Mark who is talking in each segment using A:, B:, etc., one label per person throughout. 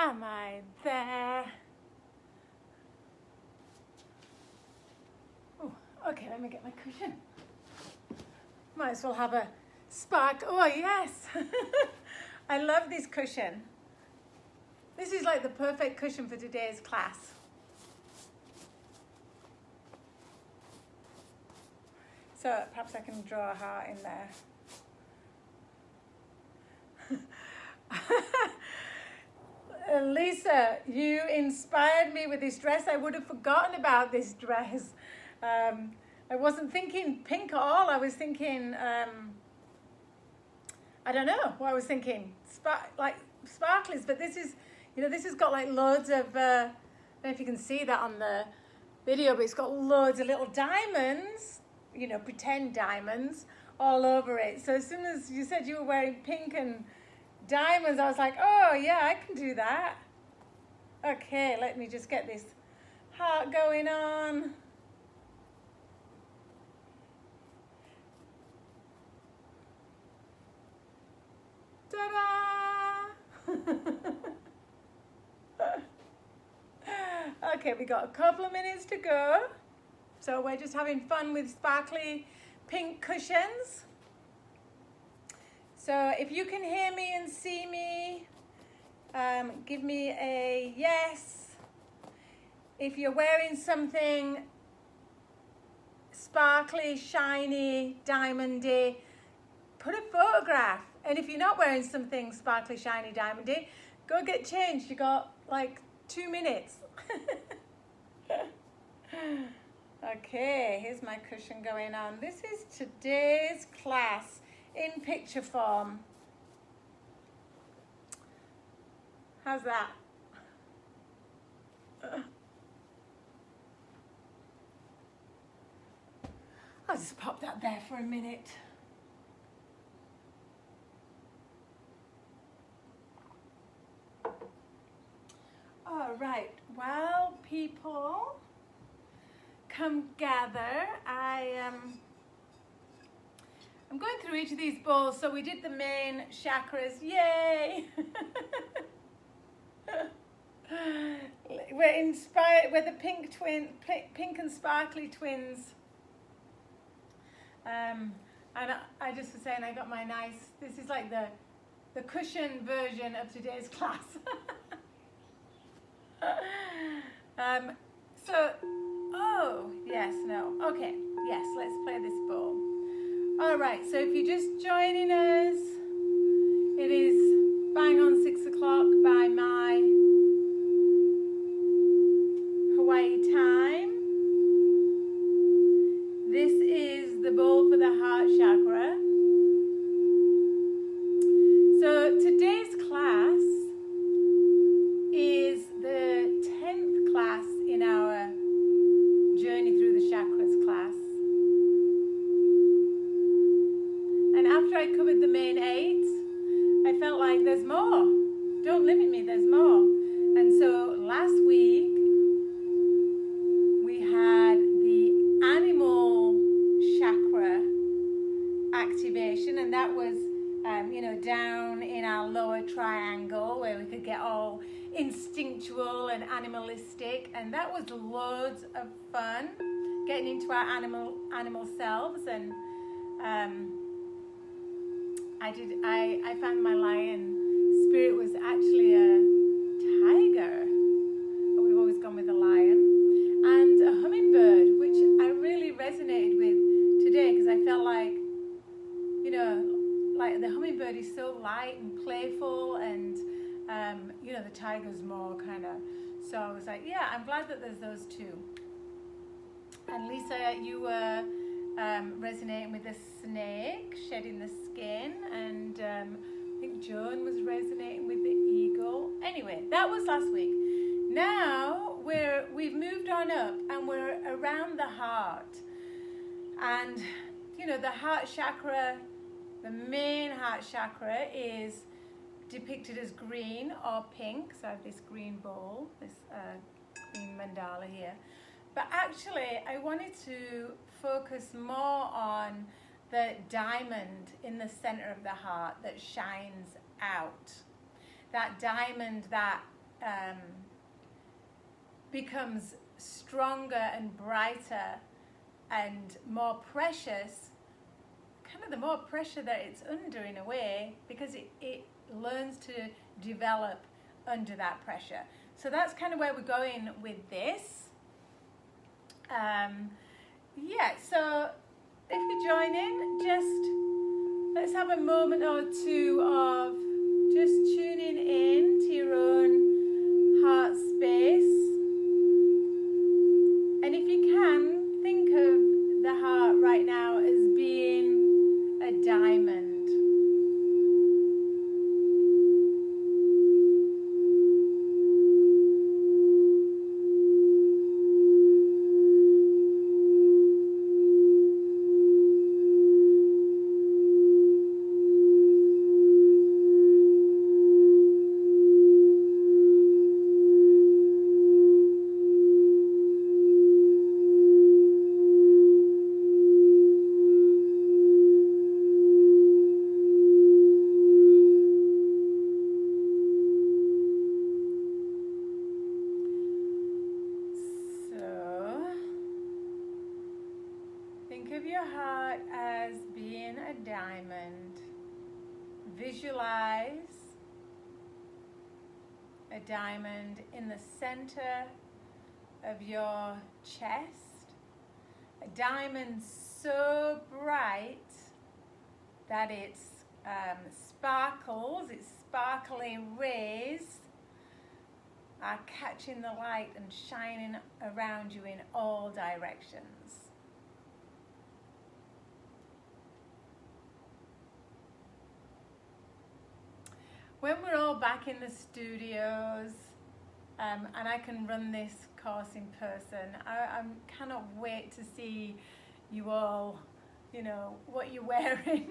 A: Am I there? Oh, okay, let me get my cushion. Might as well have a spark. Oh, yes. I love this cushion. This is like the perfect cushion for today's class. So perhaps I can draw a heart in there. Lisa, you inspired me with this dress. I would have forgotten about this dress. I wasn't thinking pink at all. I was thinking, I don't know what I was thinking. Like sparklies, but this is, this has got like loads of, I don't know if you can see that on the video, but it's got loads of little diamonds, pretend diamonds all over it. So as soon as you said you were wearing pink and diamonds, I was like, oh yeah, I can do that. Okay, let me just get this heart going on. Ta-da! Okay, we got a couple of minutes to go. So we're just having fun with sparkly pink cushions. So if you can hear me and see me, give me a yes. If you're wearing something sparkly, shiny, diamondy, put a photograph. And if you're not wearing something sparkly, shiny, diamondy, go get changed. You got like 2 minutes. Okay, here's my cushion going on. This is today's class in picture form. How's that? I'll just pop that there for a minute. All right, while people come gather, I'm going through each of these bowls. So we did the main chakras, yay! We're inspired, we're the pink and sparkly twins. And I just was saying I got my nice, this is like the cushion version of today's class. Oh, yes, no. Okay, yes, let's play this bowl. All right, so if you're just joining us, it is bang on 6 o'clock by my Hawaii time. This is the bowl for the heart chakra. So today's class is the 10th class in our Journey Through the Chakras class. And after I covered the main 8, I felt like there's more. Don't limit me, there's more. And so last week, we had the animal chakra activation, and that was down in our lower triangle where we could get all instinctual and animalistic, and that was loads of fun, getting into our animal selves. And I found my lion spirit was actually a tiger, but we've always gone with a lion, and a hummingbird, which I really resonated with today because I felt like, like the hummingbird is so light and playful, and the tiger's more kind of, so I was like, yeah, I'm glad that there's those two. And Lisa, you were resonating with the snake shedding the skin, and I think Joan was resonating with the eagle. Anyway, that was last week. Now we've moved on up and we're around the heart, and the heart chakra, the main heart chakra, is depicted as green or pink. So I have this green bowl, this green mandala here. But actually, I wanted to focus more on the diamond in the center of the heart that shines out. That diamond that becomes stronger and brighter and more precious, kind of the more pressure that it's under in a way, because it learns to develop under that pressure. So that's kind of where we're going with this. Yeah, so if you join in, just let's have a moment or two of just tuning in to your own heart space. And if you can, think of the heart right now as being a diamond. Visualize a diamond in the center of your chest. A diamond so bright that its sparkles, its sparkling rays are catching the light and shining around you in all directions. When we're all back in the studios and I can run this course in person, I cannot wait to see you all, you know, what you're wearing.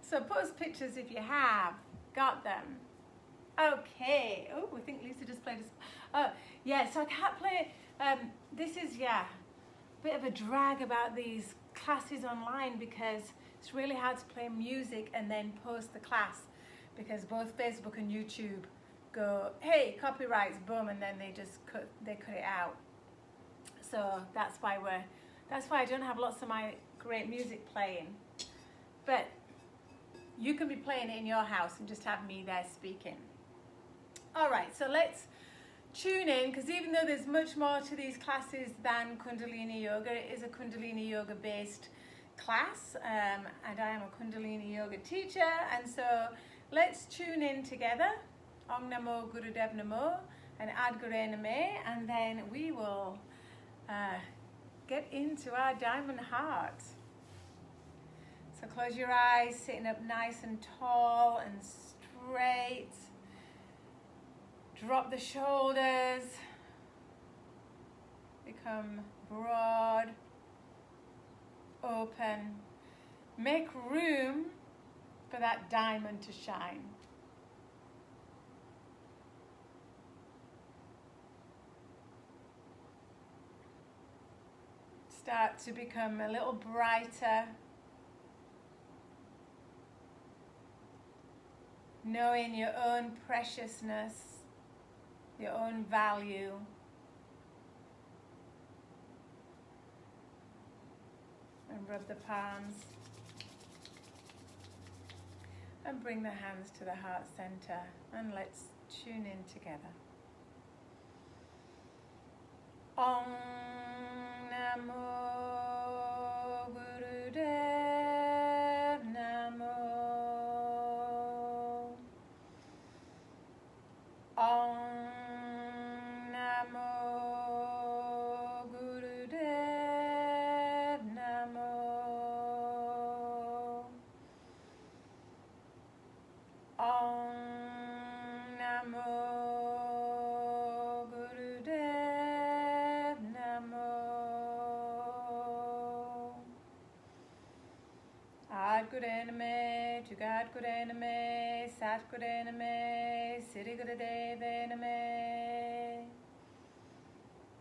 A: So post pictures if you have got them. Okay. Oh, I think Lisa just played a... yeah, so I can't play... this is, yeah, a bit of a drag about these classes online because it's really hard to play music and then post the class, because both Facebook and YouTube go, hey, copyrights, boom, and then they cut it out. So that's why I don't have lots of my great music playing. But you can be playing it in your house and just have me there speaking. All right, so let's tune in, because even though there's much more to these classes than Kundalini Yoga, it is a Kundalini Yoga based class, and I am a Kundalini Yoga teacher, and so let's tune in together. Om Namo Gurudev Namo and Ad Gure Name, and then we will get into our diamond heart. So close your eyes, sitting up nice and tall and straight. Drop the shoulders. Become broad, open. Make room for that diamond to shine. Start to become a little brighter, knowing your own preciousness, your own value. And rub the palms. And bring the hands to the heart center, and let's tune in together. Om Namo Gurudev Namo. Om Namo Gurudev Namo. Om Namo Gurudev Namo. Ad Gure Name, Jugat Gure Name, Sat Gure Name, Siddhi Gurudev Name.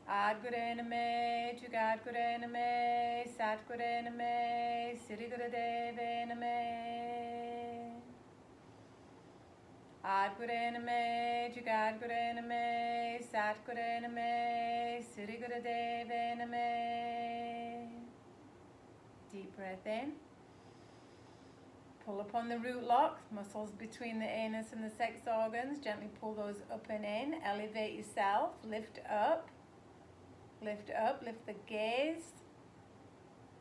A: Ad Gure Name, Jugat Gure Name, Sat Gure Name, Siddhi Gurudev Name. Adgurename, Jugadgurename, Satgurename, Sirigurudevename. Deep breath in. Pull up on the root lock, muscles between the anus and the sex organs. Gently pull those up and in. Elevate yourself. Lift up. Lift up. Lift the gaze.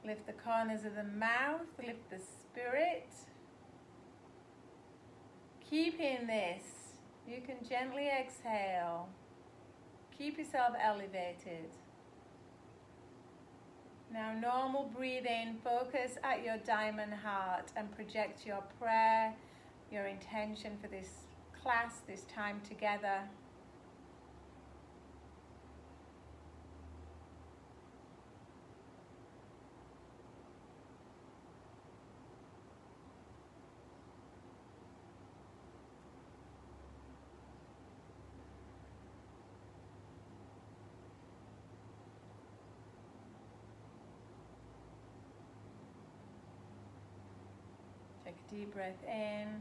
A: Lift the corners of the mouth. Lift the spirit. Keep in this. You can gently exhale. Keep yourself elevated. Now, normal breathing, focus at your diamond heart and project your prayer, your intention for this class, this time together. Take a deep breath in.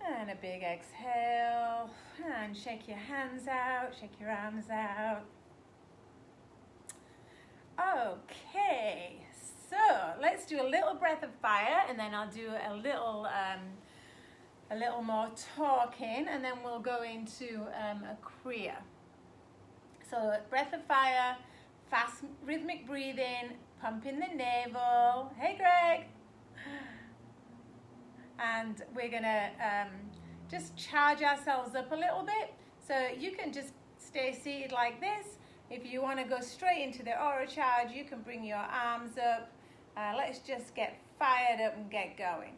A: And a big exhale. And shake your hands out, shake your arms out. Okay, so let's do a little breath of fire, and then I'll do a little more talking, and then we'll go into a Kriya. So breath of fire, fast rhythmic breathing, pumping the navel. Hey, Greg. And we're gonna just charge ourselves up a little bit. So you can just stay seated like this. If you want to go straight into the aura charge, you can bring your arms up. Let's just get fired up and get going.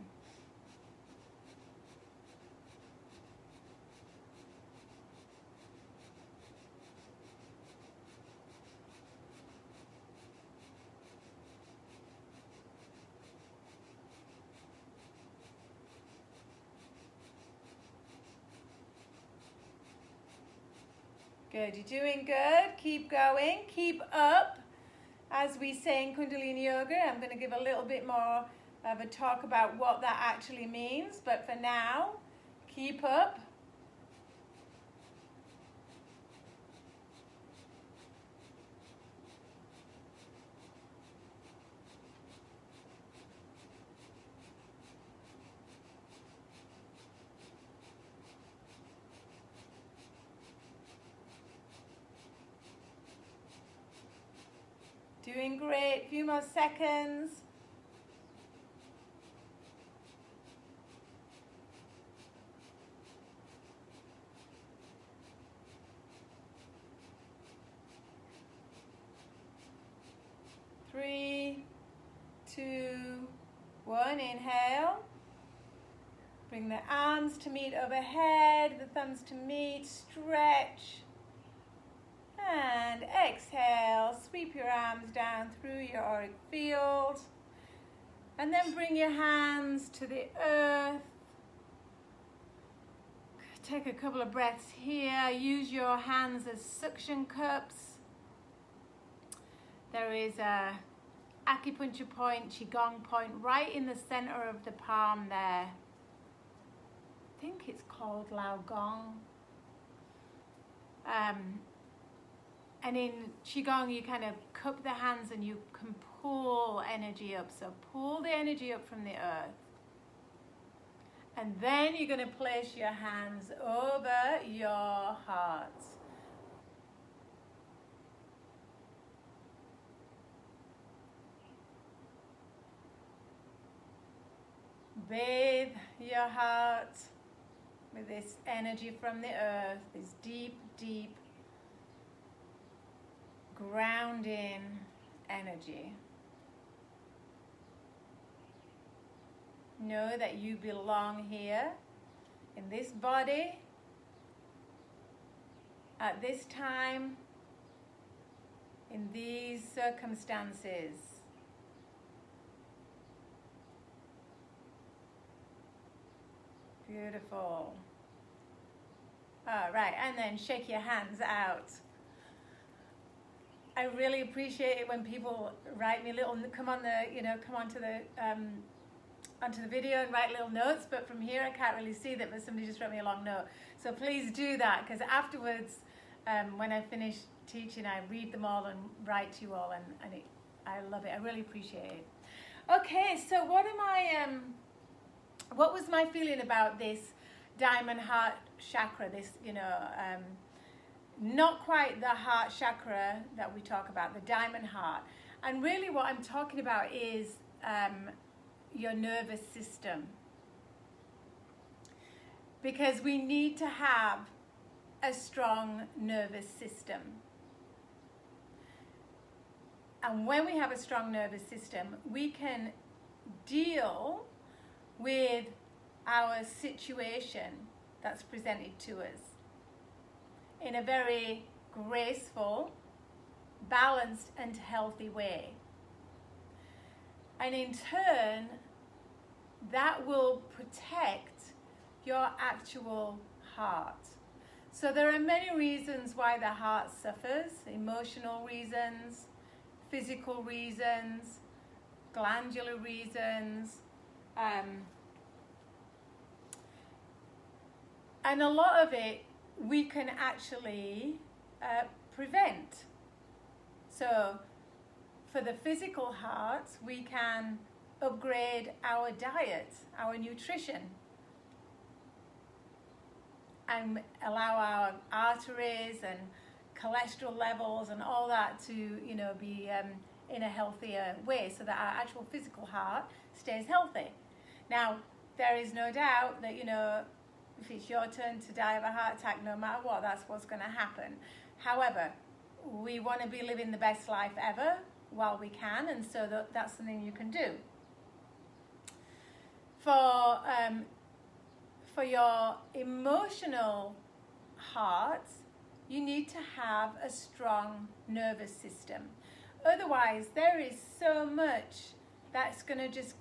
A: Good, you're doing good. Keep going, keep up. As we say in Kundalini Yoga, I'm going to give a little bit more of a talk about what that actually means. But for now, keep up. Doing great. Few more seconds. Three, two, one. Inhale. Bring the arms to meet overhead, the thumbs to meet. Stretch. And exhale, sweep your arms down through your auric field. And then bring your hands to the earth. Take a couple of breaths here. Use your hands as suction cups. There is a acupuncture point, qigong point, right in the center of the palm there. I think it's called Lao Gong. And in qigong, you kind of cup the hands and you can pull energy up. So pull the energy up from the earth. And then you're going to place your hands over your heart. Bathe your heart with this energy from the earth, this deep, deep grounding energy. Know that you belong here in this body at this time in these circumstances. Beautiful. All right, and then shake your hands out. I really appreciate it when people write me little, come onto the onto the video and write little notes, but from here I can't really see that, but somebody just wrote me a long note. So please do that, because afterwards, when I finish teaching, I read them all and write to you all, and I love it. I really appreciate it. Okay, so what was my feeling about this Diamond Heart Chakra? This, not quite the heart chakra that we talk about, the diamond heart. And really what I'm talking about is your nervous system. Because we need to have a strong nervous system. And when we have a strong nervous system, we can deal with our situation that's presented to us in a very graceful, balanced and healthy way. And in turn, that will protect your actual heart. So there are many reasons why the heart suffers: emotional reasons, physical reasons, glandular reasons, and a lot of it we can actually prevent. So for the physical heart, we can upgrade our diet, our nutrition, and allow our arteries and cholesterol levels and all that to, be in a healthier way, so that our actual physical heart stays healthy. Now, there is no doubt that, if it's your turn to die of a heart attack, no matter what, that's what's going to happen. However, we want to be living the best life ever while we can, and so that's something you can do. For your emotional heart, you need to have a strong nervous system. Otherwise, there is so much that's going to just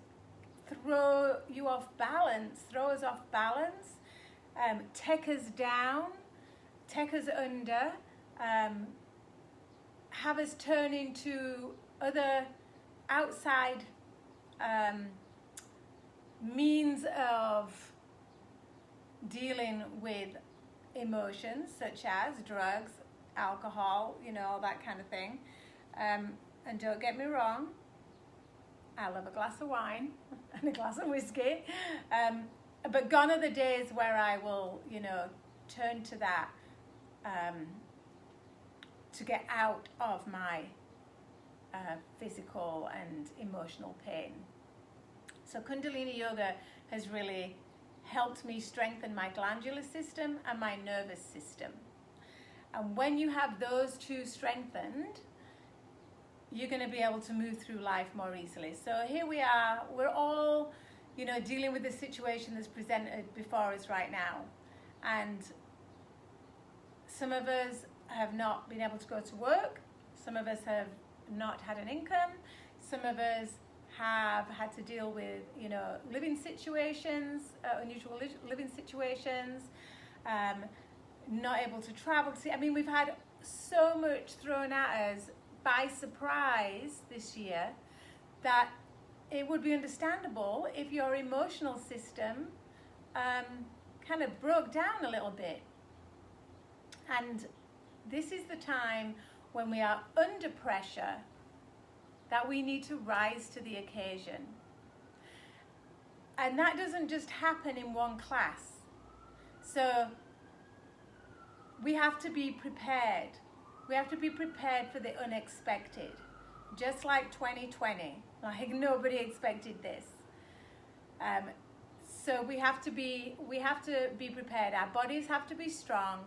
A: throw you off balance, throw us off balance, take us down, take us under, have us turn into other outside means of dealing with emotions, such as drugs, alcohol, all that kind of thing. And don't get me wrong, I love a glass of wine and a glass of whiskey, but gone are the days where I will, turn to that to get out of my physical and emotional pain. So Kundalini Yoga has really helped me strengthen my glandular system and my nervous system. And when you have those two strengthened, you're going to be able to move through life more easily. So here we are, we're all, dealing with the situation that's presented before us right now. And some of us have not been able to go to work. Some of us have not had an income. Some of us have had to deal with, living situations, unusual living situations, not able to travel. We've had so much thrown at us by surprise this year that it would be understandable if your emotional system kind of broke down a little bit. And this is the time when we are under pressure that we need to rise to the occasion. And that doesn't just happen in one class. So we have to be prepared. We have to be prepared for the unexpected. Just like 2020, like nobody expected this. So we have to be prepared. Our bodies have to be strong.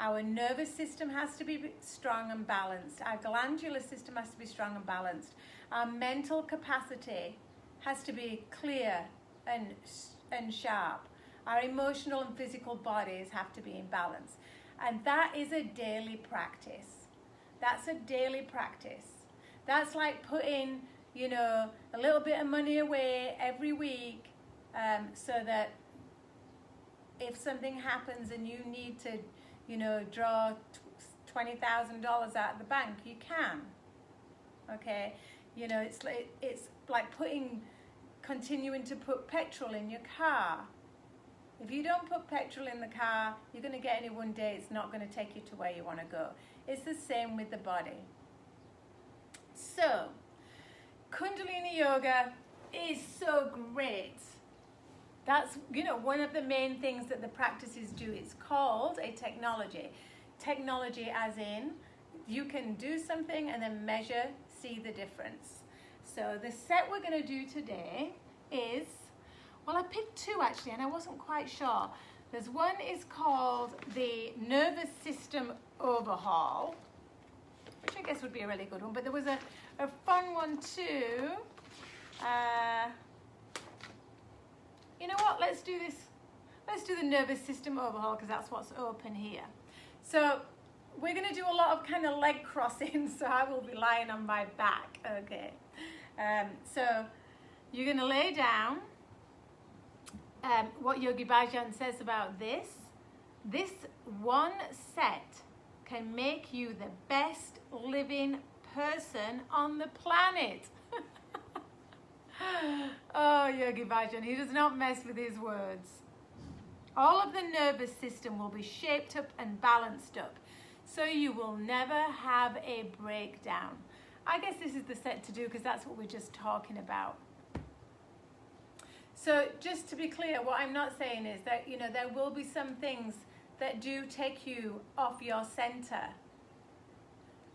A: Our nervous system has to be strong and balanced. Our glandular system has to be strong and balanced. Our mental capacity has to be clear and sharp. Our emotional and physical bodies have to be in balance. And that is a daily practice. That's a daily practice. That's like putting, a little bit of money away every week so that if something happens and you need to, draw $20,000 out of the bank, you can. Okay? It's like putting continuing to put petrol in your car. If you don't put petrol in the car, you're going to get in one day, it's not going to take you to where you want to go. It's the same with the body. So, Kundalini Yoga is so great. That's, one of the main things that the practices do. It's called a technology. Technology as in, you can do something and then measure, see the difference. So the set we're going to do today is, well, I picked two actually, and I wasn't quite sure. There's one is called the Nervous System Overhaul, which I guess would be a really good one, but there was a fun one too. You know what, let's do this. Let's do the Nervous System Overhaul because that's what's open here. So we're going to do a lot of kind of leg crossing, so I will be lying on my back, okay. So you're going to lay down. What Yogi Bhajan says about this one set can make you the best living person on the planet. Oh, Yogi Bhajan, he does not mess with his words. All of the nervous system will be shaped up and balanced up, so you will never have a breakdown. I guess this is the set to do because that's what we're just talking about. So just to be clear, what I'm not saying is that, there will be some things that do take you off your center.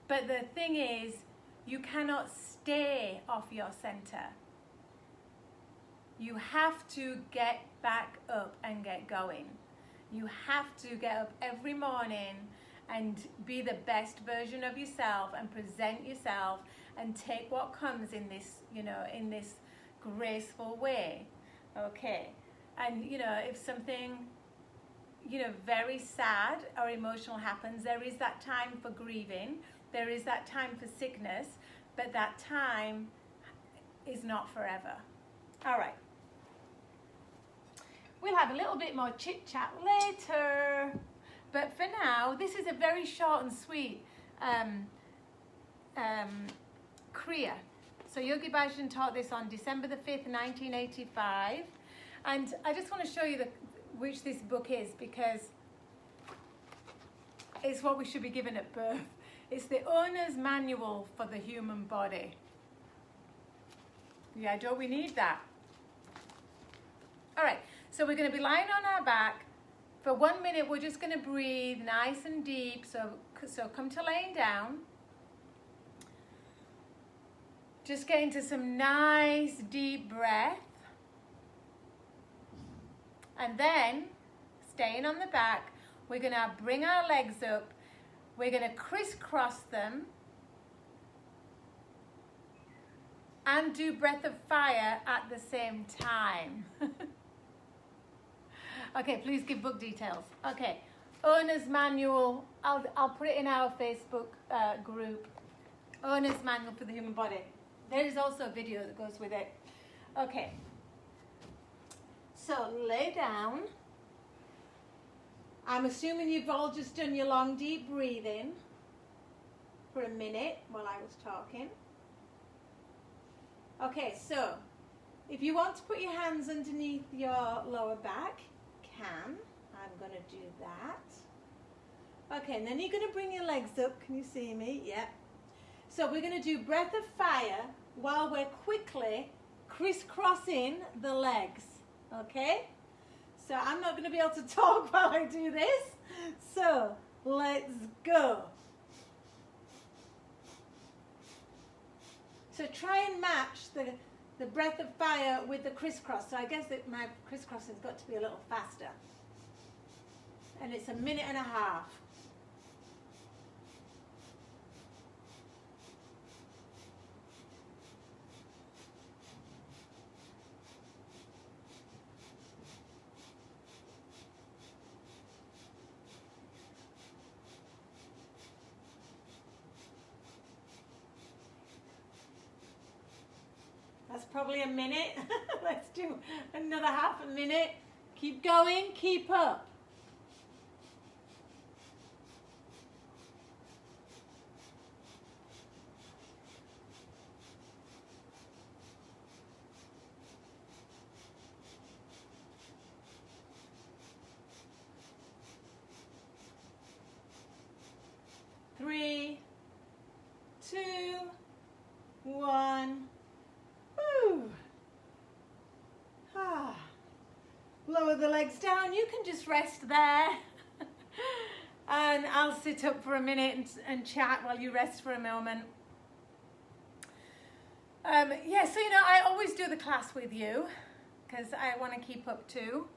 A: But the thing is, you cannot stay off your center. You have to get back up and get going. You have to get up every morning and be the best version of yourself and present yourself and take what comes in this, in this graceful way. Okay. And, if something, very sad or emotional happens, there is that time for grieving. There is that time for sickness, but that time is not forever. All right. We'll have a little bit more chit chat later. But for now, this is a very short and sweet Kriya. So Yogi Bhajan taught this on December the 5th, 1985. And I just want to show you which this book is because it's what we should be given at birth. It's the owner's manual for the human body. Yeah, don't we need that? All right, so we're going to be lying on our back. For 1 minute, we're just going to breathe nice and deep. So come to laying down. Just get into some nice deep breath. And then, staying on the back, we're going to bring our legs up. We're going to crisscross them. And do breath of fire at the same time. Okay, please give book details. Okay, owner's manual. I'll put it in our Facebook group. Owner's manual for the human body. There is also a video that goes with it. Okay. So lay down. I'm assuming you've all just done your long deep breathing for a minute while I was talking. Okay, so if you want to put your hands underneath your lower back, I'm going to do that. Okay, and then you're going to bring your legs up. Can you see me? Yeah. So we're going to do breath of fire while we're quickly crisscrossing the legs. Okay? So I'm not going to be able to talk while I do this. So let's go. So try and match the breath of fire with the crisscross. So I guess that my crisscross has got to be a little faster. And it's 1.5 minutes. That's probably 1 minute. Let's do another 0.5 minute. Keep going, keep up. 2, 1. Woo. Ah. Lower the legs down. You can just rest there. And I'll sit up for a minute and chat while you rest for a moment. Yeah, so I always do the class with you because I want to keep up too.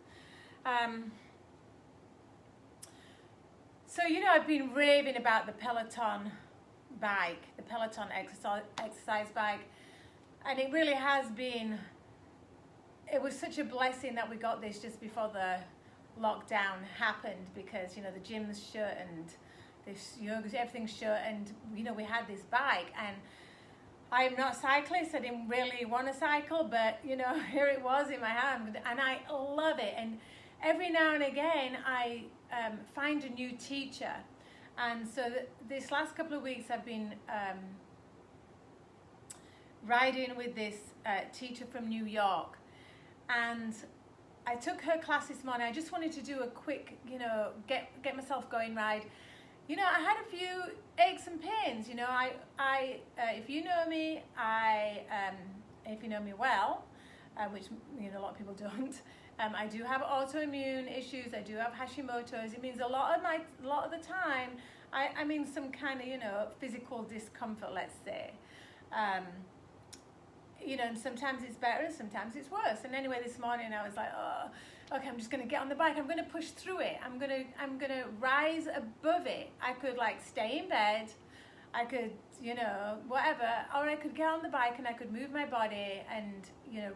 A: So I've been raving about the Peloton bike, the Peloton exercise bike, and it really has been. It was such a blessing that we got this just before the lockdown happened, because the gym's shut and this yoga, everything's shut, and we had this bike. And I'm not a cyclist, I didn't really want to cycle, but here it was in my hand, and I love it. And every now and again I find a new teacher, and so this last couple of weeks I've been riding with this teacher from New York, and I took her class this morning. I just wanted to do a quick, get myself going ride. I had a few aches and pains. I if you know me, if you know me well, which a lot of people don't. I do have autoimmune issues. I do have Hashimoto's. It means a lot of the time, I'm in some kind of physical discomfort, let's say. And sometimes it's better and sometimes it's worse. And anyway, this morning I was like, oh, okay, I'm just going to get on the bike. I'm going to push through it. I'm going to rise above it. I could stay in bed. I could, whatever. Or I could get on the bike and I could move my body and,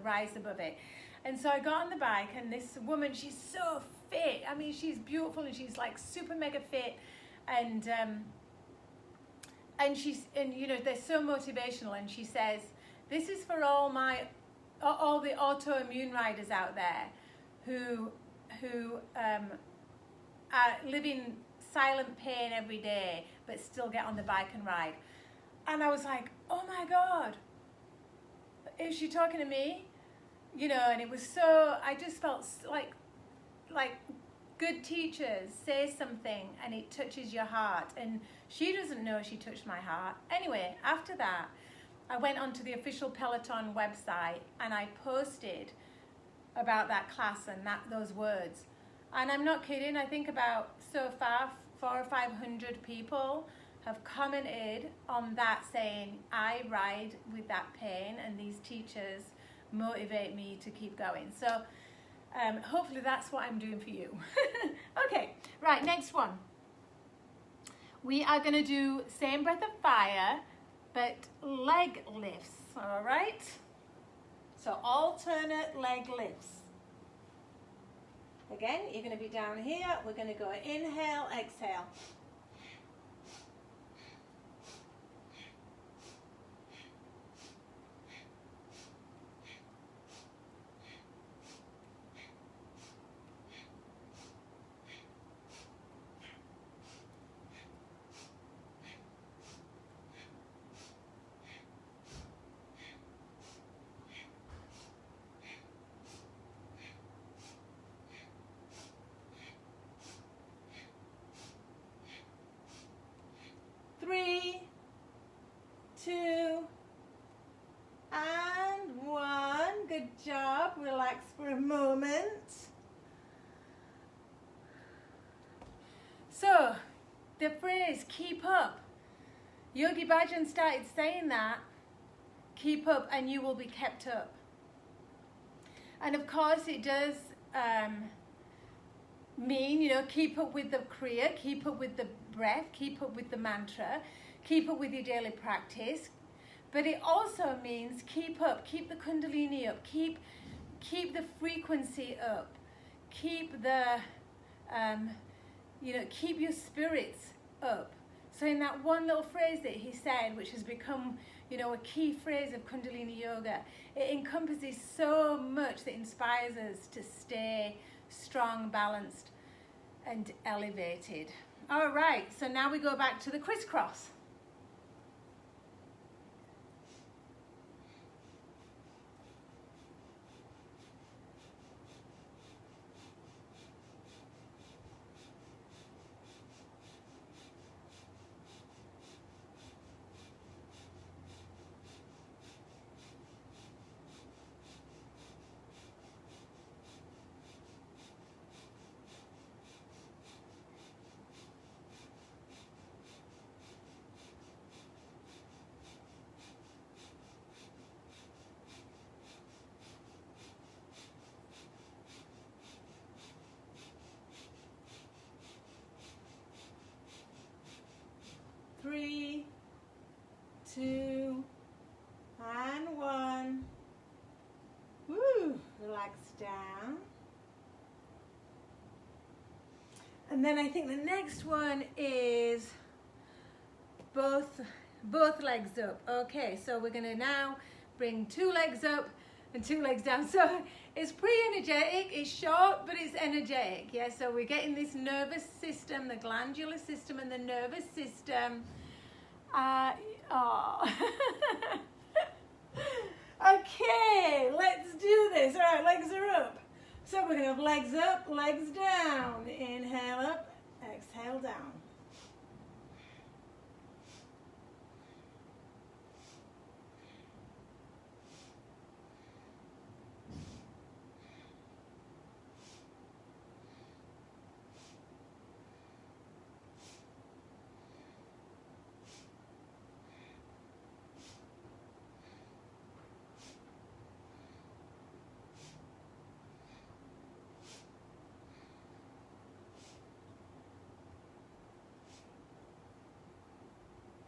A: rise above it. And so I got on the bike, and this woman, she's so fit. I mean, she's beautiful and she's super mega fit. And they're so motivational. And she says, this is for all the autoimmune riders out there who live in silent pain every day but still get on the bike and ride. And I was like, oh my God, is she talking to me? And it was so, I just felt like good teachers say something and it touches your heart. And she doesn't know she touched my heart. Anyway, after that, I went onto the official Peloton website and I posted about that class and those words. And I'm not kidding, I think about so far 400 or 500 people have commented on that saying, I ride with that pain and these teachers motivate me to keep going. So hopefully that's what I'm doing for you. Okay, right, next one. We are going to do same breath of fire, but leg lifts, all right? So alternate leg lifts. Again, you're going to be down here. We're going to go inhale, exhale. Good job. Relax for a moment. So, the phrase, keep up. Yogi Bhajan started saying that, keep up and you will be kept up. And of course it does mean, keep up with the Kriya, keep up with the breath, keep up with the mantra, keep up with your daily practice. But it also means keep up, keep the Kundalini up, keep the frequency up, keep the, keep your spirits up. So in that one little phrase that he said, which has become, a key phrase of Kundalini Yoga, it encompasses so much that inspires us to stay strong, balanced, and elevated. All right, so now we go back to the crisscross. relax down. And then I think the next one is both legs up. Okay, so we're going to now bring 2 legs up and 2 legs down. So it's pretty energetic, it's short, but it's energetic. Yeah, so we're getting this nervous system, the glandular system and the nervous system. Okay, let's do this. All right, legs are up. So we're going to have legs up, legs down. Inhale up, exhale down.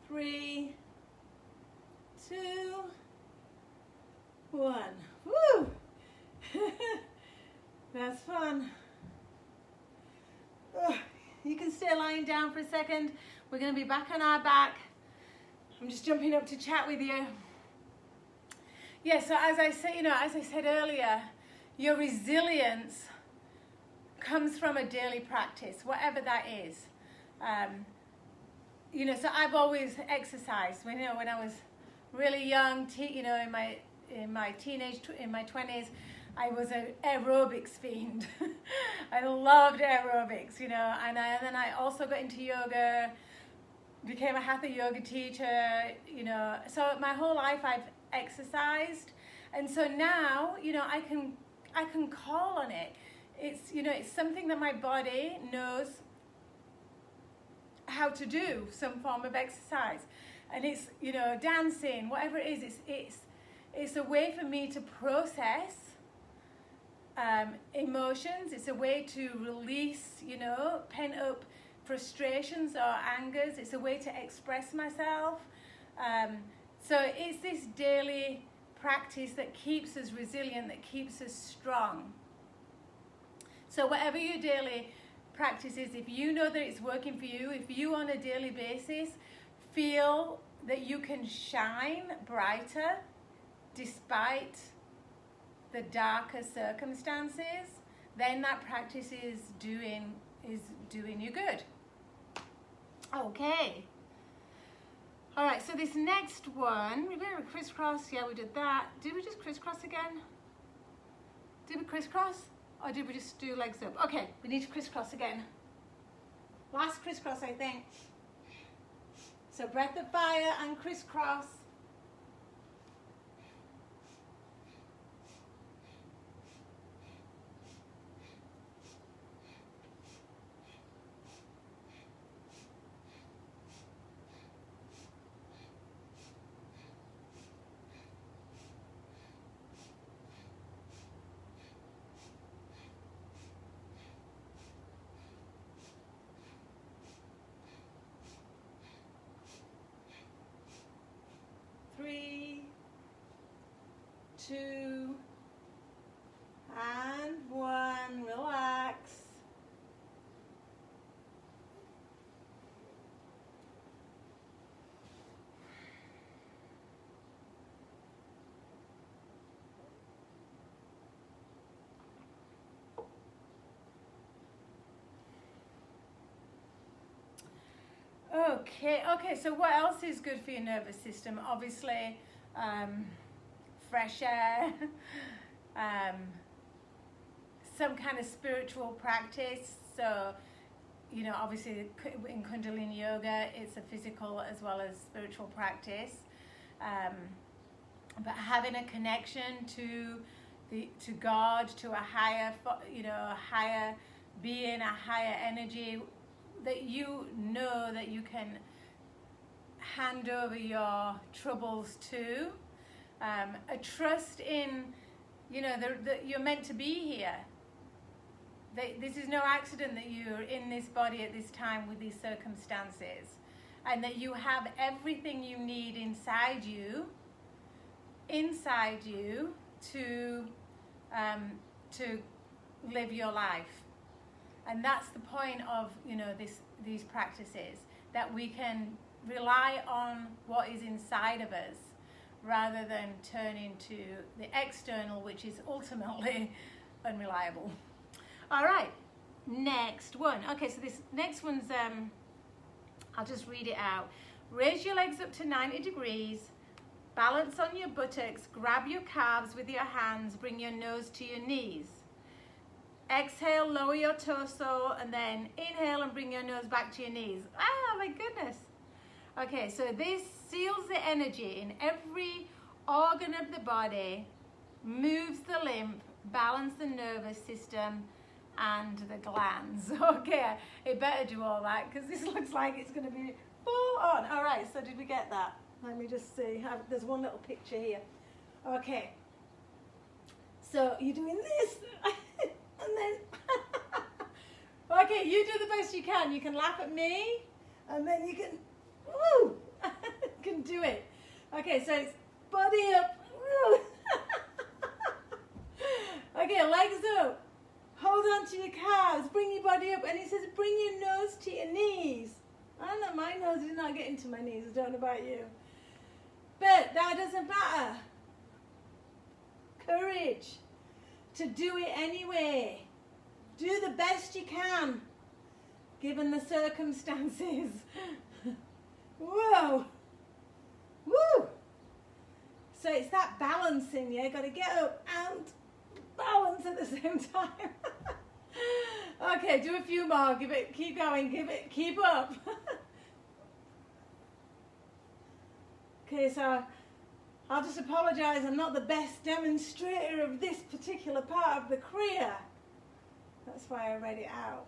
A: Three, 2, 1. Woo! That's fun. Ugh. You can stay lying down for a second. We're going to be back on our back. I'm just jumping up to chat with you. Yeah, so as I said earlier, your resilience comes from a daily practice, whatever that is. So I've always exercised. When I was really young, in my 20s, I was an aerobics fiend. I loved aerobics, and then I also got into yoga, became a hatha yoga teacher, So my whole life I've exercised, and so now, I can call on it. It's something that my body knows how to do, some form of exercise, and it's dancing, whatever it is. It's a way for me to process emotions. It's a way to release pent up frustrations or angers. It's a way to express myself. So it's this daily practice that keeps us resilient, that keeps us strong. So whatever your daily practice is, if you know that it's working for you, if you on a daily basis feel that you can shine brighter despite the darker circumstances, then that practice is doing you good. Okay. All right, so this next one, we did a crisscross. Yeah, we did that. Did we just crisscross again? Did we crisscross? Or did we just do legs up? Okay, we need to crisscross again. Last crisscross, I think. So breath of fire and crisscross. Three, 2, and 1. Relax. Okay, so what else is good for your nervous system? Obviously, fresh air, some kind of spiritual practice. So, obviously in Kundalini Yoga, it's a physical as well as spiritual practice. But having a connection to God, to a higher, a higher being, a higher energy, that that you can hand over your troubles to, a trust in, that you're meant to be here. This is no accident that you're in this body at this time with these circumstances, and that you have everything you need inside you to to live your life. And that's the point of, you know, these practices, that we can rely on what is inside of us rather than turning to the external, which is ultimately unreliable. All right, next one. Okay, so this next one's, I'll just read it out. Raise your legs up to 90 degrees, balance on your buttocks, grab your calves with your hands, bring your nose to your knees. Exhale, lower your torso, and then inhale and bring your nose back to your knees. Ah, my goodness. Okay, so this seals the energy in every organ of the body, moves the lymph, balances the nervous system and the glands. Okay, it better do all that because this looks like it's going to be full on. All right, so did we get that? Let me just see. There's one little picture here. Okay, so you're doing this and then okay, you do the best you can. You can laugh at me and then you can woo can do it. Okay, so it's body up. Woo. Okay, legs up. Hold on to your calves. Bring your body up. And he says, bring your nose to your knees. I don't know, my nose is not getting to my knees. I don't know about you. But that doesn't matter. Courage to do it anyway. Do the best you can, given the circumstances. Whoa. Woo. So it's that balancing, yeah? Got to get up and balance at the same time. Okay, do a few more. Give it, keep going, give it, keep up. Okay, so I'll just apologize. I'm not the best demonstrator of this particular part of the Kriya. That's why I read it out.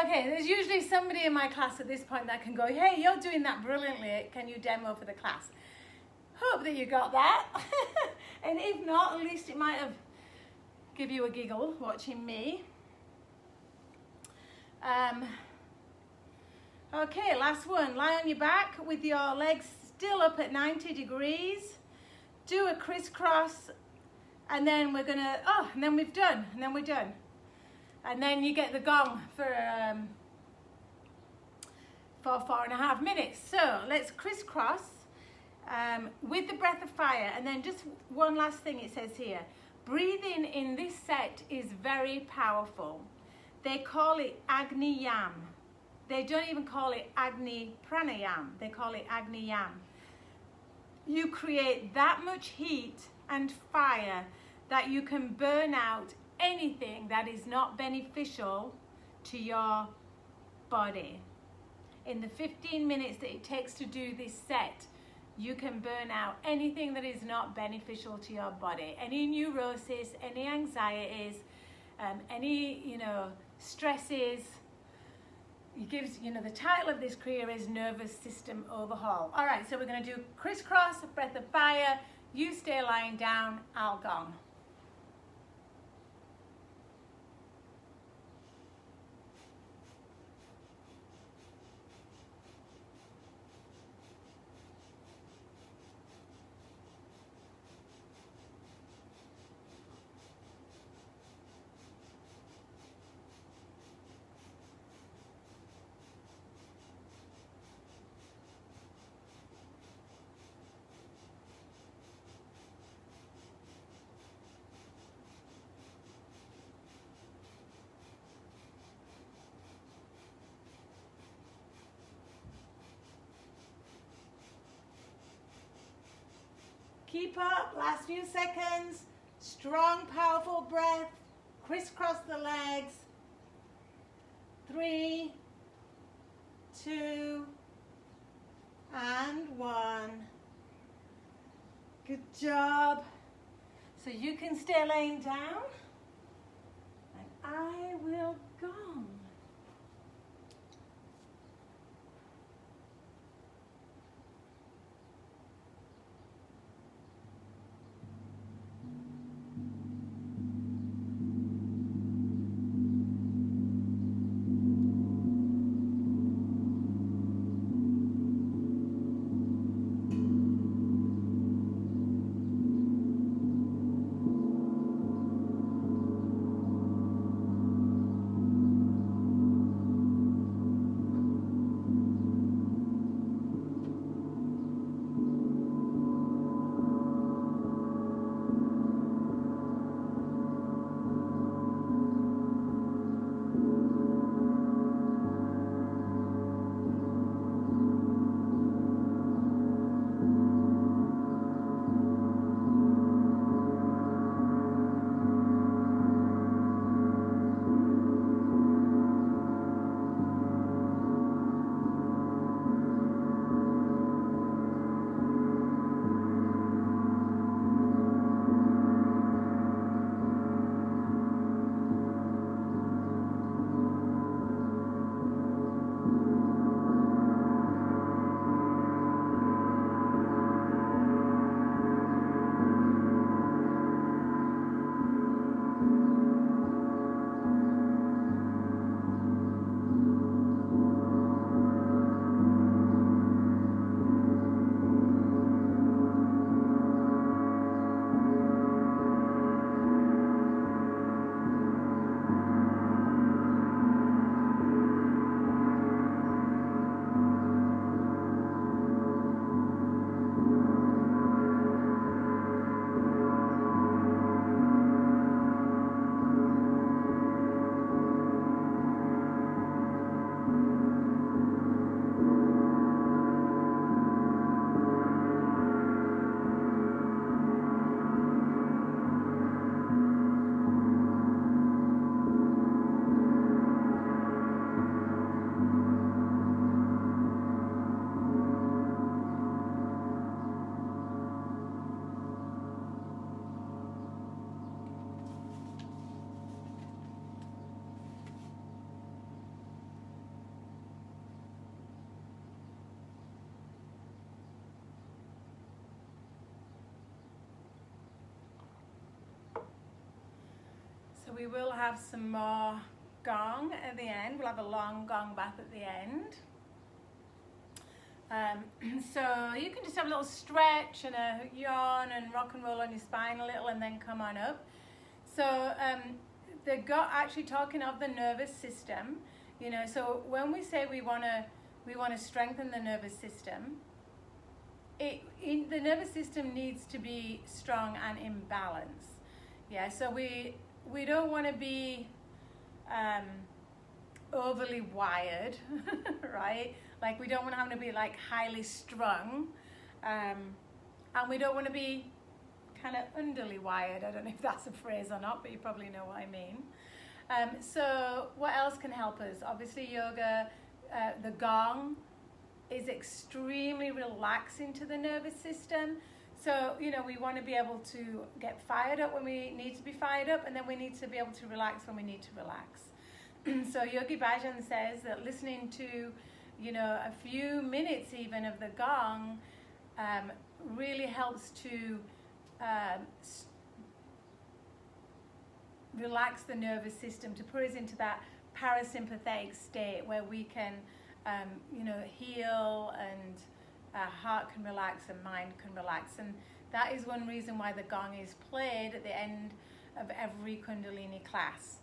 A: Okay, there's usually somebody in my class at this point that can go, hey, you're doing that brilliantly. Can you demo for the class? Hope that you got that. And if not, at least it might have give you a giggle watching me. Okay, last one. Lie on your back with your legs still up at 90 degrees. Do a crisscross, and then we're gonna, and then we've done, and then we're done. And then you get the gong for 4.5 minutes. So let's crisscross with the breath of fire. And then just one last thing it says here. Breathing in this set is very powerful. They call it Agni Yam. They don't even call it Agni Pranayam. They call it Agni Yam. You create that much heat and fire that you can burn out anything that is not beneficial to your body. In the 15 minutes that it takes to do this set, you can burn out anything that is not beneficial to your body. Any neurosis, any anxieties, any, stresses. It gives, the title of this Kriya is Nervous System Overhaul. All right, so we're going to do crisscross, breath of fire. You stay lying down, I'll gong. Keep up, last few seconds. Strong, powerful breath. Crisscross the legs. 3, 2, and 1. Good job. So you can stay laying down, and I will gong. we will have some more gong at the end. We'll have a long gong bath at the end. So you can just have a little stretch and a yawn and rock and roll on your spine a little and then come on up. So actually talking of the nervous system, you know, so when we say we want to strengthen the nervous system, the nervous system needs to be strong and in balance. Yeah, so we don't want to be overly wired, right? Like we don't want to be like highly strung, and we don't want to be kind of underly wired. I don't know if that's a phrase or not, but you probably know what I mean. So what else can help us? Obviously yoga, the gong is extremely relaxing to the nervous system. So, you know, we want to be able to get fired up when we need to be fired up, and then we need to be able to relax when we need to relax. So Yogi Bhajan says that listening to, you know, a few minutes even of the gong really helps to relax the nervous system, to put us into that parasympathetic state where we can, you know, heal, and our heart can relax and mind can relax. And that is one reason why the gong is played at the end of every Kundalini class.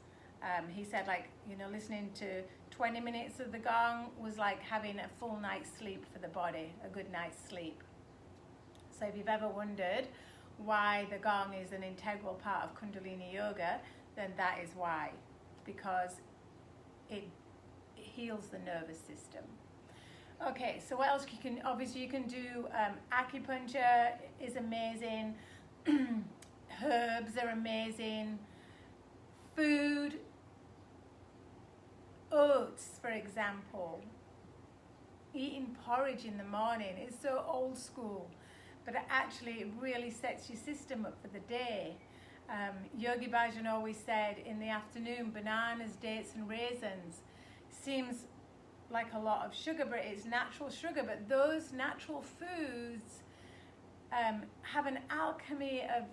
A: He said, like, you know, listening to 20 minutes of the gong was like having a full night's sleep for the body, a good night's sleep. So if you've ever wondered why the gong is an integral part of Kundalini Yoga, then that is why, because it heals the nervous system. Okay, so what else you can, obviously you can do, acupuncture is amazing, herbs are amazing, food, oats for example, eating porridge in the morning is so old school, but it really sets your system up for the day. Yogi Bhajan always said in the afternoon, bananas, dates and raisins seems like a lot of sugar, but it's natural sugar. But those natural foods have an alchemy of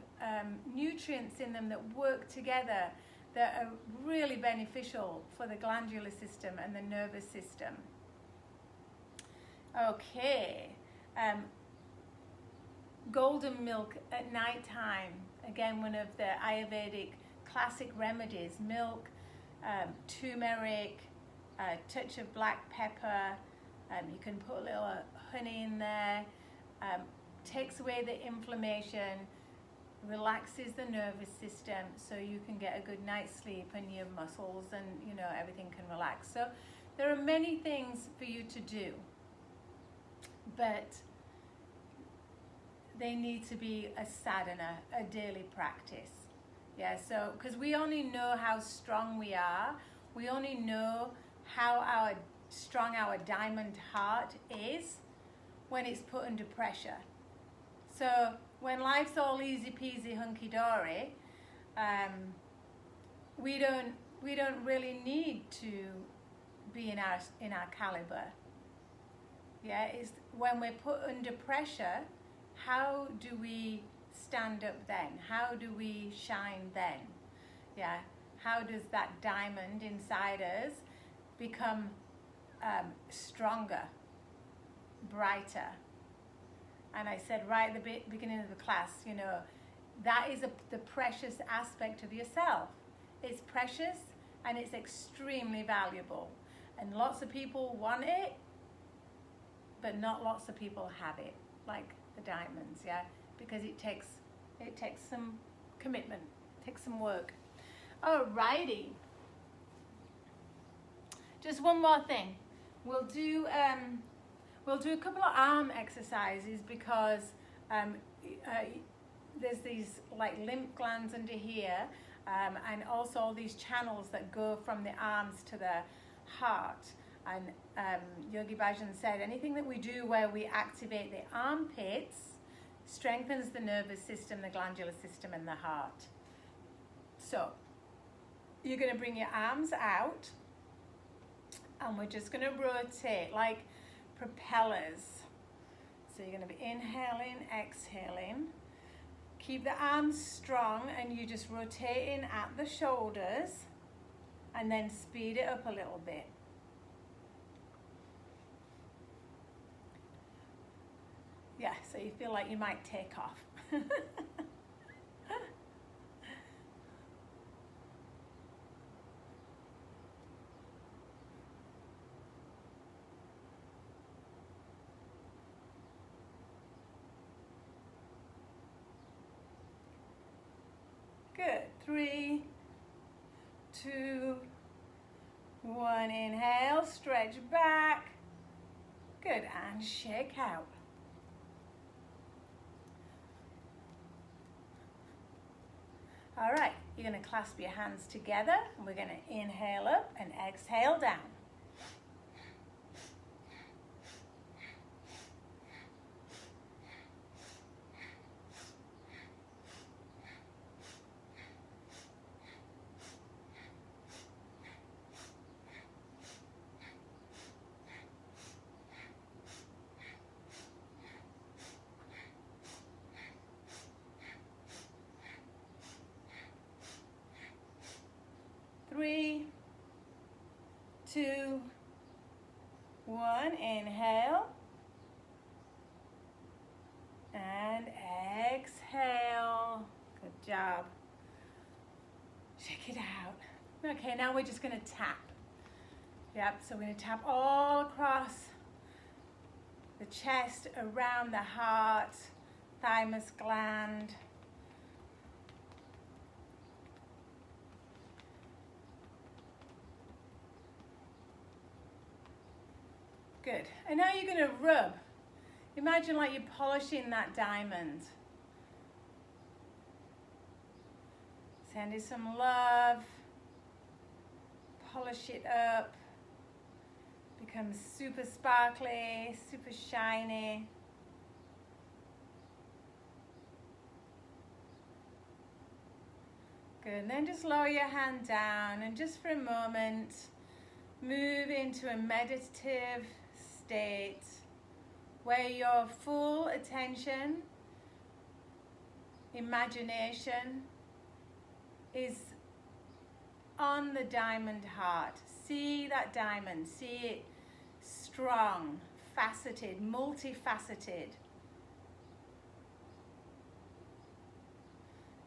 A: nutrients in them that work together that are really beneficial for the glandular system and the nervous system. Okay, golden milk at night time. Again, one of the Ayurvedic classic remedies, milk, turmeric, a touch of black pepper, you can put a little honey in there, takes away the inflammation, relaxes the nervous system so you can get a good night's sleep and your muscles and, you know, everything can relax. So there are many things for you to do, but they need to be a sadhana, a daily practice. Yeah, so because we only know how strong we are, we only know how strong our diamond heart is when it's put under pressure. So when life's all easy peasy hunky dory, we don't really need to be in our caliber. Yeah, it's when we're put under pressure, how do we stand up then? How do we shine then? Yeah, how does that diamond inside us become stronger, brighter? And I said right at the beginning of the class, you know, that is the precious aspect of yourself. It's precious and it's extremely valuable. And lots of people want it, but not lots of people have it, like the diamonds, yeah? Because it takes some commitment, it takes some work. Alrighty. Just one more thing. We'll do a couple of arm exercises because there's these like lymph glands under here, and also all these channels that go from the arms to the heart. And Yogi Bhajan said anything that we do where we activate the armpits strengthens the nervous system, the glandular system, and the heart. So you're going to bring your arms out, and we're just going to rotate like propellers. So you're going to be inhaling, exhaling. keep the arms strong and you just rotating at the shoulders and then speed it up a little bit. Yeah, so you feel like you might take off. Good. 3, 2, 1. Inhale, stretch back. Good. And shake out. All right. You're going to clasp your hands together. And we're going to inhale up and exhale down. Three, 2, 1. Inhale. And exhale. Good job. Shake it out. Okay, now we're just going to tap. Yep, so we're going to tap all across the chest, around the heart, thymus gland. Good. And now you're going to rub. Imagine like you're polishing that diamond. Send it some love. Polish it up. Becomes super sparkly, super shiny. Good. And then just lower your hand down and just for a moment move into a meditative state where your full attention, imagination is on the diamond heart. See that diamond, see it strong, faceted, multifaceted.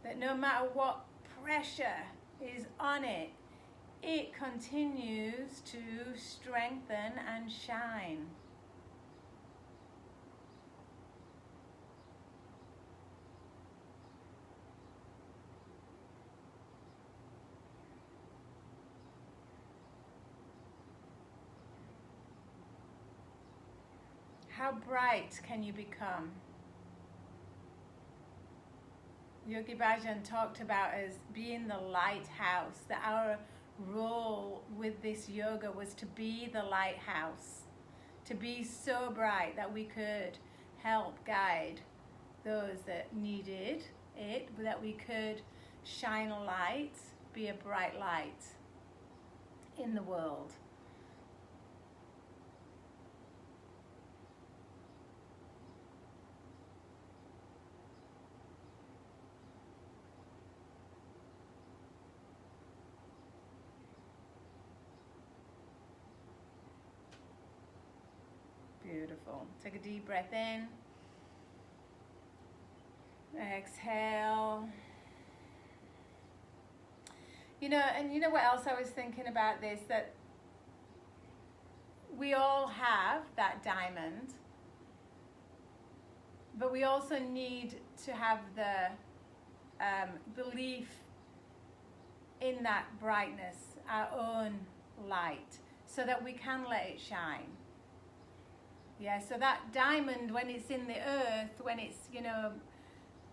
A: That no matter what pressure is on it, it continues to strengthen and shine. How bright can you become? Yogi Bhajan talked about as being the lighthouse, that our role with this yoga was to be the lighthouse, to be so bright that we could help guide those that needed it, that we could shine a light, be a bright light in the world. Beautiful. Take a deep breath in. Exhale. You know what else I was thinking about this? That we all have that diamond, but we also need to have the belief in that brightness, our own light, so that we can let it shine. Yeah, so that diamond, when it's in the earth, when it's,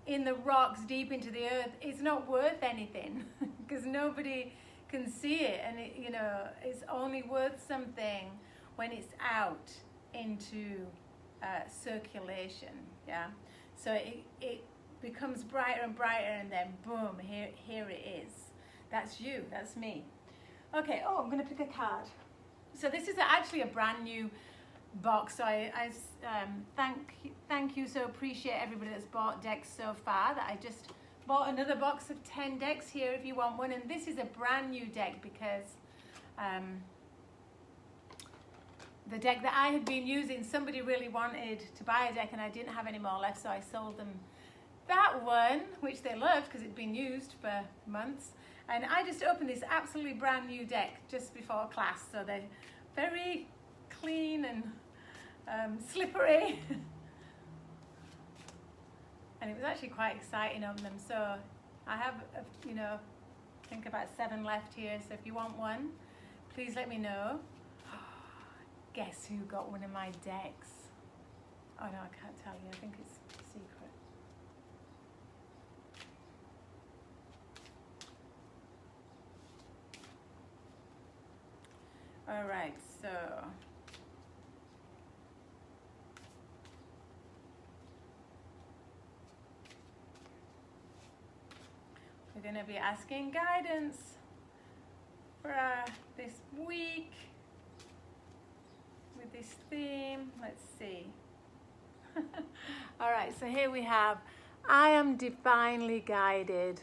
A: in the rocks deep into the earth, it's not worth anything because nobody can see it, and it's only worth something when it's out into circulation. Yeah, so it becomes brighter and brighter, and then boom, here it is. That's you. That's me. Okay. Oh, I'm going to pick a card. So this is actually a brand new box. So I thank you. So appreciate everybody that's bought decks so far. That I just bought another box of 10 decks here if you want one. And this is a brand new deck because the deck that I had been using, somebody really wanted to buy a deck and I didn't have any more left, so I sold them that one, which they loved because it'd been used for months. And I just opened this absolutely brand new deck just before class, so they're very clean and slippery. And it was actually quite exciting on them. So I have, I think about 7 left here. So if you want one, please let me know. Guess who got one of my decks? Oh no, I can't tell you. I think it's a secret. All right, so we're going to be asking guidance for this week with this theme. Let's see. All right, so here we have, I am divinely guided.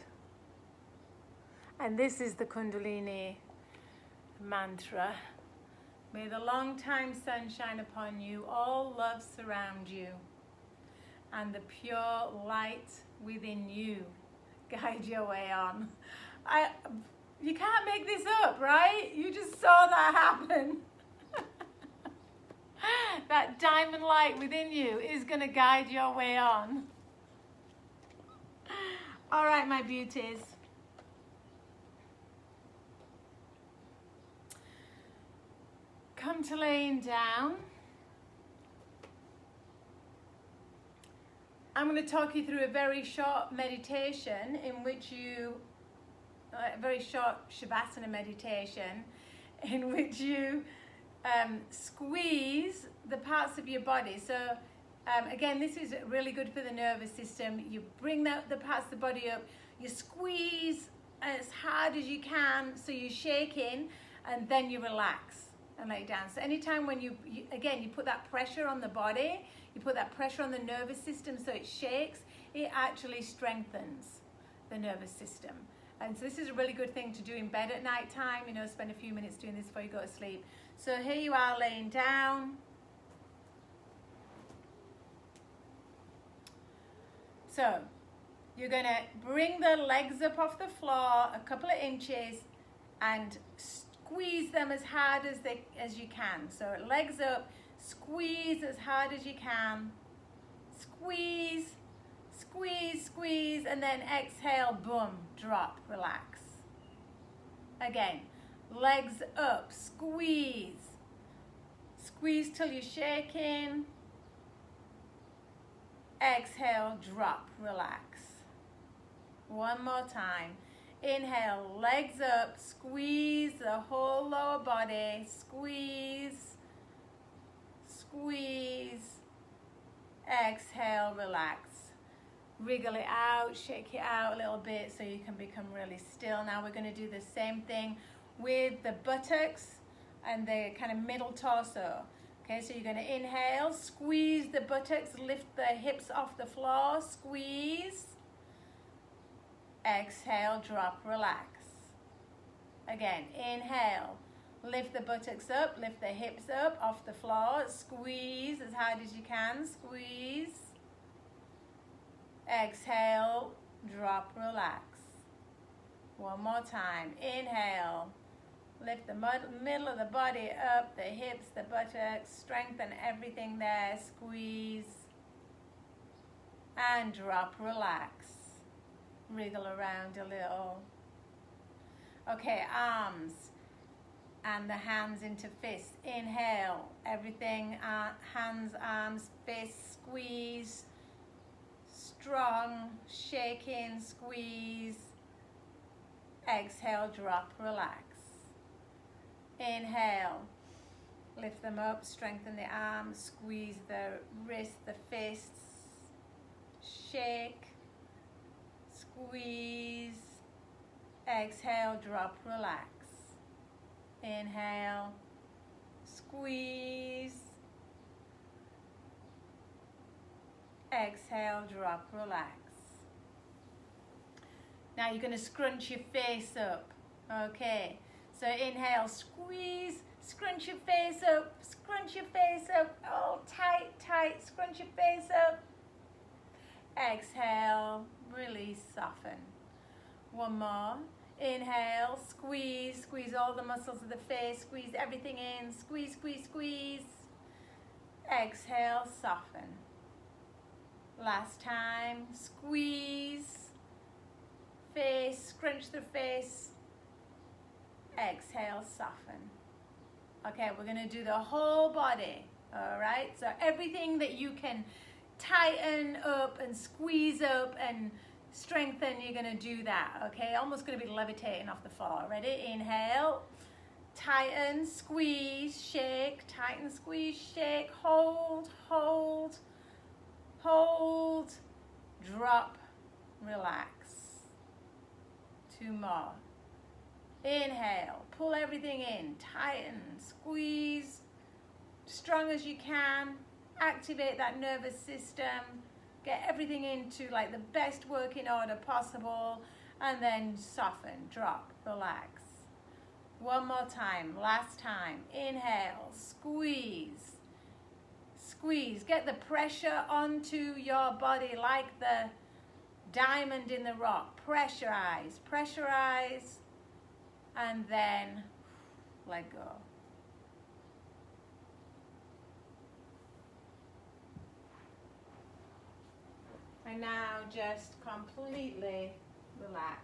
A: And this is the Kundalini mantra. May the long time sun shine upon you, all love surround you, and the pure light within you guide your way on. You can't make this up, right? You just saw that happen. That diamond light within you is going to guide your way on. All right, my beauties. Come to laying down. I'm going to talk you through a very short meditation in which a very short Shavasana meditation in which you squeeze the parts of your body. So again, this is really good for the nervous system. You bring the parts of the body up, you squeeze as hard as you can, so you're shaking, and then you relax and lay down. So anytime when you put that pressure on the body, you put that pressure on the nervous system so it shakes, it actually strengthens the nervous system. And so this is a really good thing to do in bed at night time, spend a few minutes doing this before you go to sleep. So here you are laying down. So you're going to bring the legs up off the floor a couple of inches and squeeze them as hard as you can. So legs up, squeeze as hard as you can. Squeeze, squeeze, squeeze, and then exhale, boom, drop, relax. Again, legs up, squeeze. Squeeze till you're shaking. Exhale, drop, relax. One more time. Inhale, legs up, squeeze the whole lower body, squeeze, squeeze, exhale, relax. Wriggle it out, shake it out a little bit so you can become really still. Now we're going to do the same thing with the buttocks and the kind of middle torso. Okay, so you're going to inhale, squeeze the buttocks, lift the hips off the floor, squeeze. Exhale, drop, relax. Again, inhale, lift the buttocks up, lift the hips up off the floor, squeeze as hard as you can, squeeze. Exhale, drop, relax. One more time. Inhale, lift the middle of the body up, the hips, the buttocks, strengthen everything there, squeeze. And drop, relax. Wriggle around a little. Okay, arms and the hands into fists. Inhale, everything, hands, arms, fists, squeeze. Strong, shaking, squeeze. Exhale, drop, relax. Inhale, lift them up, strengthen the arms, squeeze the wrists, the fists. Shake, squeeze. Exhale, drop, relax. Inhale, squeeze. Exhale, drop, relax. Now you're going to scrunch your face up. Okay, so inhale, squeeze, scrunch your face up, oh, tight, tight, scrunch your face up. Exhale, release, soften. One more. Inhale, squeeze, squeeze all the muscles of the face, squeeze everything in, squeeze, squeeze, squeeze. Exhale, soften. Last time, squeeze, face, scrunch the face. Exhale, soften. Okay, we're going to do the whole body, all right? So everything that you can tighten up and squeeze up and strengthen, you're going to do that, okay? Almost going to be levitating off the floor. Ready? Inhale, tighten, squeeze, shake, tighten, squeeze, shake, hold, hold, hold, drop, relax. Two more. Inhale, pull everything in, tighten, squeeze, strong as you can, activate that nervous system, get everything into like the best working order possible, and then soften, drop, relax. One more time, last time. Inhale, squeeze, squeeze, get the pressure onto your body like the diamond in the rock. Pressurize, pressurize, and then let go. And now just completely relax.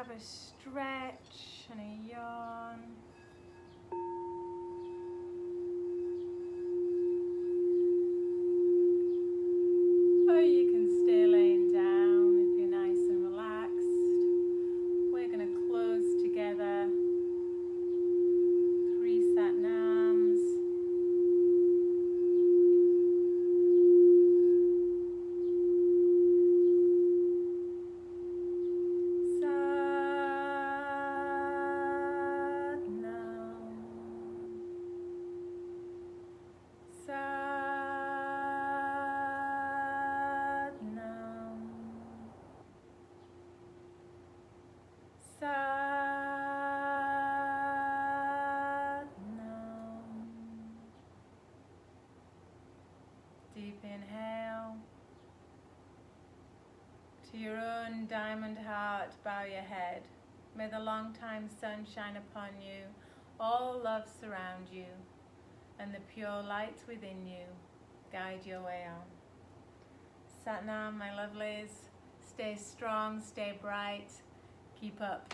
A: have a stretch and a yawn. Or you can stay laying down if you're nice and relaxed. We're going to close together 3 Satnams. Deep inhale. To your own diamond heart, bow your head. May the long time sun shine upon you, all love surround you, and the pure light within you guide your way on. Satnam, my lovelies. Stay strong, stay bright, keep up.